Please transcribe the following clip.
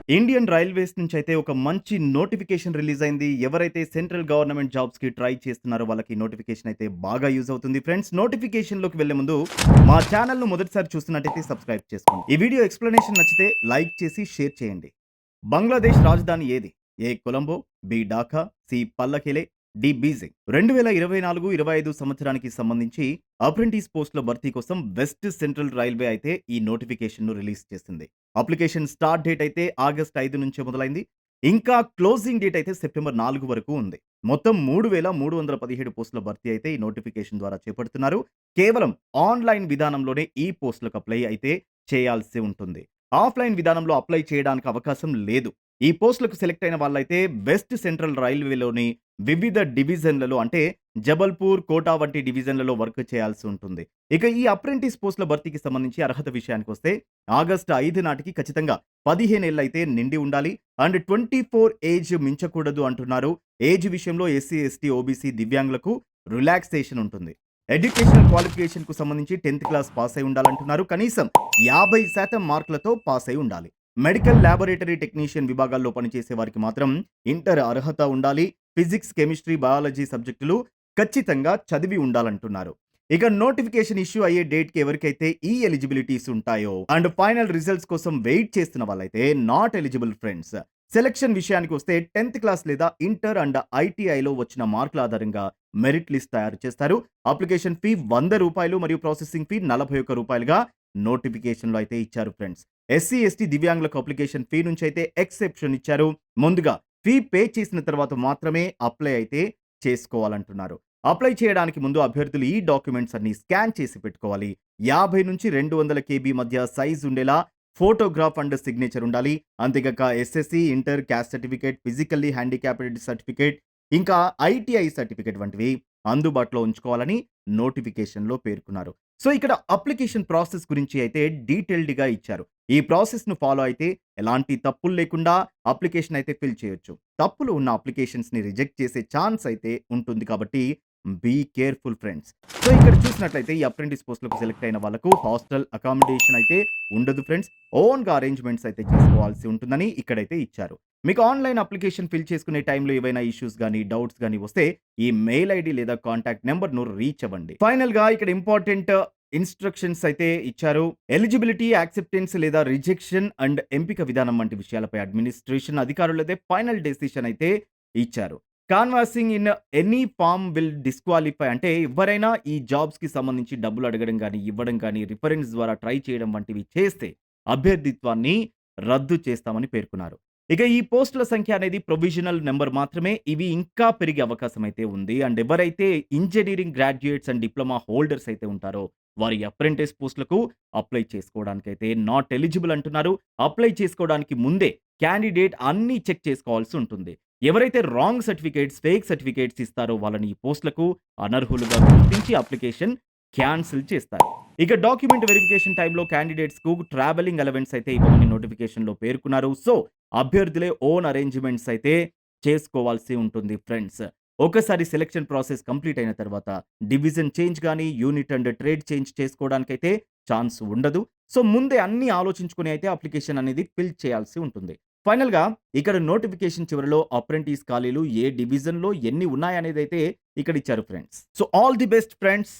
Indian railways నుంచి అయితే ఒక మంచి నోటిఫికేషన్ రిలీజ్ అయింది. ఎవరైతే సెంట్రల్ గవర్నమెంట్ జాబ్స్‌కి ట్రై చేస్తున్నారో వాళ్ళకి నోటిఫికేషన్ అయితే బాగా యూజ్ అవుతుంది ఫ్రెండ్స్. నోటిఫికేషన్‌లోకి వెళ్ళే ముందు మా ఛానెల్‌ను మొదటిసారి చూస్తున్నట్టయితే సబ్స్క్రైబ్ చేసుకోండి. ఈ వీడియో ఎక్స్‌ప్లనేషన్ నచ్చితే లైక్ చేసి షేర్ చేయండి. బంగ్లాదేశ్ రాజధాని ఏది? A Colombo, B Dhaka, C Pallekele, D Beijing. 2024-25 సంవత్సరానికి సంబంధించి అప్రెంటిస్ పోస్టుల భర్తీ కోసం వెస్ట్ సెంట్రల్ రైల్వే అయితే ఈ నోటిఫికేషన్‌ను రిలీజ్ చేసింది. అప్లికేషన్ స్టార్ట్ డేట్ అయితే ఆగస్ట్ 5 నుంచే మొదలైంది. ఇంకా క్లోజింగ్ డేట్ అయితే సెప్టెంబర్ 4 వరకు ఉంది. మొత్తం 3317 పోస్టుల భర్తీ అయితే ఈ నోటిఫికేషన్ ద్వారా చేపడుతున్నారు. కేవలం ఆన్‌లైన్ విధానంలోనే ఈ పోస్టులకు అప్లై అయితే చేయాల్సి ఉంటుంది. ఆఫ్‌లైన్ విధానంలో అప్లై చేయడానికి అవకాశం లేదు. ఈ పోస్టులకు సెలెక్ట్ అయిన వాళ్ళైతే వెస్ట్ సెంట్రల్ రైల్వేలోని వివిధ డివిజన్లలో అంటే జబల్పూర్, కోటా వంటి డివిజన్లలో వర్క్ చేయాల్సి ఉంటుంది. ఇక ఈ అప్రెంటిస్ పోస్టుల భర్తీకి సంబంధించి అర్హత విషయానికొస్తే ఆగస్టు 5 నాటికి ఖచ్చితంగా 15 ఏళ్లయితే నిండి ఉండాలి. అండ్ 24 ఏజ్ మించకూడదు అంటున్నారు. ఏజ్ విషయంలో ఎస్సీ, ఎస్టీ, ఓబీసీ దివ్యాంగులకు రిలాక్సేషన్ ఉంటుంది. ఎడ్యుకేషనల్ క్వాలిఫికేషన్‌కు సంబంధించి 10థ్ క్లాస్ పాస్ అయి ఉండాలంటున్నారు. కనీసం 50% మార్కులతో పాస్ అయి ఉండాలి. మెడికల్ ల్యాబొరేటరీ టెక్నీషియన్ విభాగాల్లో పనిచేసే వారికి మాత్రం ఇంటర్ అర్హత ఉండాలి. ఫిజిక్స్, కెమిస్ట్రీ, బయాలజీ సబ్జెక్టులు ఖచ్చితంగా చదివి ఉండాలంటున్నారు. ఇక నోటిఫికేషన్ ఇష్యూ అయ్యే డేట్‌కి ఎవరికైతే ఈ ఎలిజిబిలిటీస్ ఉంటాయో అండ్ ఫైనల్ రిజల్ట్స్ కోసం వెయిట్ చేస్తున్న వాళ్ళైతే నాట్ ఎలిజిబుల్ ఫ్రెండ్స్. సెలక్షన్ విషయానికి వస్తే 10థ్ క్లాస్ లేదా ఇంటర్ అండ్ ఐటీఐలో వచ్చిన మార్కుల ఆధారంగా మెరిట్ లిస్ట్ తయారు చేస్తారు. అప్లికేషన్ ఫీ రూ. 100 మరియు ప్రాసెసింగ్ ఫీ రూ. 41గా నోటిఫికేషన్‌లో అయితే ఇచ్చారు ఫ్రెండ్స్. ఎస్సీ, ఎస్టీ దివ్యాంగులకు అప్లికేషన్ ఫీ నుంచి అయితే ఎక్సెప్షన్ ఇచ్చారు. ముందుగా ఫీ పే చేసిన తర్వాత మాత్రమే అప్లై అయితే చేసుకోవాలంటున్నారు. అప్లై చేయడానికి ముందు అభ్యర్థులు ఈ డాక్యుమెంట్స్ అన్ని స్కాన్ చేసి పెట్టుకోవాలి. 50-200 కేబీ మధ్య సైజ్ ఉండేలా ఫోటోగ్రాఫ్ అండ్ సిగ్నేచర్ ఉండాలి. అంతేగాక SSC, inter, caste certificate, physically handicapped certificate, ఇంకా ఐటీఐ సర్టిఫికేట్ వంటివి అందుబాటులో ఉంచుకోవాలని నోటిఫికేషన్‌లో పేర్కొన్నారు. సో, ఇక్కడ అప్లికేషన్ ప్రాసెస్ గురించి అయితే డీటెయిల్డ్‌గా ఇచ్చారు. ఈ ప్రాసెస్‌ను ఫాలో అయితే ఎలాంటి తప్పులు లేకుండా అప్లికేషన్ అయితే ఫిల్ చేయొచ్చు. తప్పులు ఉన్న అప్లికేషన్స్‌ని రిజెక్ట్ చేసే ఛాన్స్ అయితే ఉంటుంది కాబట్టి బీ కేర్‌ఫుల్ ఫ్రెండ్స్. సో, ఇక్కడ చూసినట్లయితే ఈ అప్రెంటిస్ పోస్ట్‌లకు సెలెక్ట్ అయిన వాళ్ళకు హాస్టల్ అకామిడేషన్ అయితే ఉండదు ఫ్రెండ్స్. ఓన్‌గా అరేంజ్‌మెంట్స్ అయితే చేసుకోవాల్సి ఉంటుందని ఇక్కడైతే ఇచ్చారు. మీకు ఆన్‌లైన్ అప్లికేషన్ ఫిల్ చేసుకునే టైంలో ఏవైనా ఇష్యూస్ గాని, డౌట్స్ గాని వస్తే ఈ మెయిల్ ఐడీ లేదా కాంటాక్ట్ నంబర్‌ను రీచ్ అవ్వండి. ఫైనల్‌గా ఇక్కడ ఇంపార్టెంట్ ఇన్‌స్ట్రక్షన్స్ అయితే ఇచ్చారు. ఎలిజిబిలిటీ, యాక్సెప్టెన్స్ లేదా రిజెక్షన్ అండ్ ఎంపిక విధానం వంటి విషయాలపై అడ్మినిస్ట్రేషన్ అధికారులదే ఫైనల్ డెసిషన్ అయితే ఇచ్చారు. Canvassing in any form will disqualify అంటే ఎవరైనా ఈ జాబ్స్‌కి సంబంధించి డబ్బులు అడగడం గాని, ఇవ్వడం గాని, రిఫరెన్స్ ద్వారా ట్రై చేయడం వంటివి చేస్తే అభ్యర్థిత్వాన్ని రద్దు చేస్తామని పేర్కొన్నారు. ఇక ఈ పోస్టుల సంఖ్య అనేది ప్రొవిజనల్ నంబర్ మాత్రమే. ఇవి ఇంకా పెరిగే అవకాశం అయితే ఉంది. అండ్ ఎవరైతే engineering graduates and diploma holders అయితే ఉంటారో వారి అప్రెంటిస్ పోస్టులకు అప్లై చేసుకోవడానికైతే నాట్ ఎలిజిబుల్ అంటున్నారు. అప్లై చేసుకోవడానికి ముందే క్యాండిడేట్ అన్నీ చెక్ చేసుకోవాల్సి ఉంటుంది. ఎవరైతే రాంగ్ సర్టిఫికేట్స్, ఫేక్ సర్టిఫికేట్స్ ఇస్తారో వాళ్ళని ఈ పోస్టులకు అనర్హులుగా గుర్తించి అప్లికేషన్ క్యాన్సిల్ చేస్తారు. ఇక డాక్యుమెంట్ వెరిఫికేషన్ టైంలో క్యాండిడేట్స్‌కు ట్రావెలింగ్ అలవెన్స్ అయితే ఇవ్వమని నోటిఫికేషన్‌లో పేర్కొన్నారు. సో, అభ్యర్థులే ఓన్ అరేంజ్‌మెంట్స్ అయితే చేసుకోవాల్సి ఉంటుంది ఫ్రెండ్స్. ఒకసారి సెలక్షన్ ప్రాసెస్ కంప్లీట్ అయిన తర్వాత డివిజన్ చేంజ్ గాని, యూనిట్ అండ్ ట్రేడ్ చేంజ్ చేసుకోవడానికైతే ఛాన్స్ ఉండదు. సో, ముందే అన్నీ ఆలోచించుకొని అయితే అప్లికేషన్ అనేది ఫిల్ చేయాల్సి ఉంటుంది. ఫైనల్‌గా ఇక్కడ నోటిఫికేషన్ చివరలో అప్రెంటిస్ ఖాళీలు ఏ డివిజన్‌లో ఎన్ని ఉన్నాయనేదైతే ఇక్కడ ఇచ్చారు friends. So, all the best friends.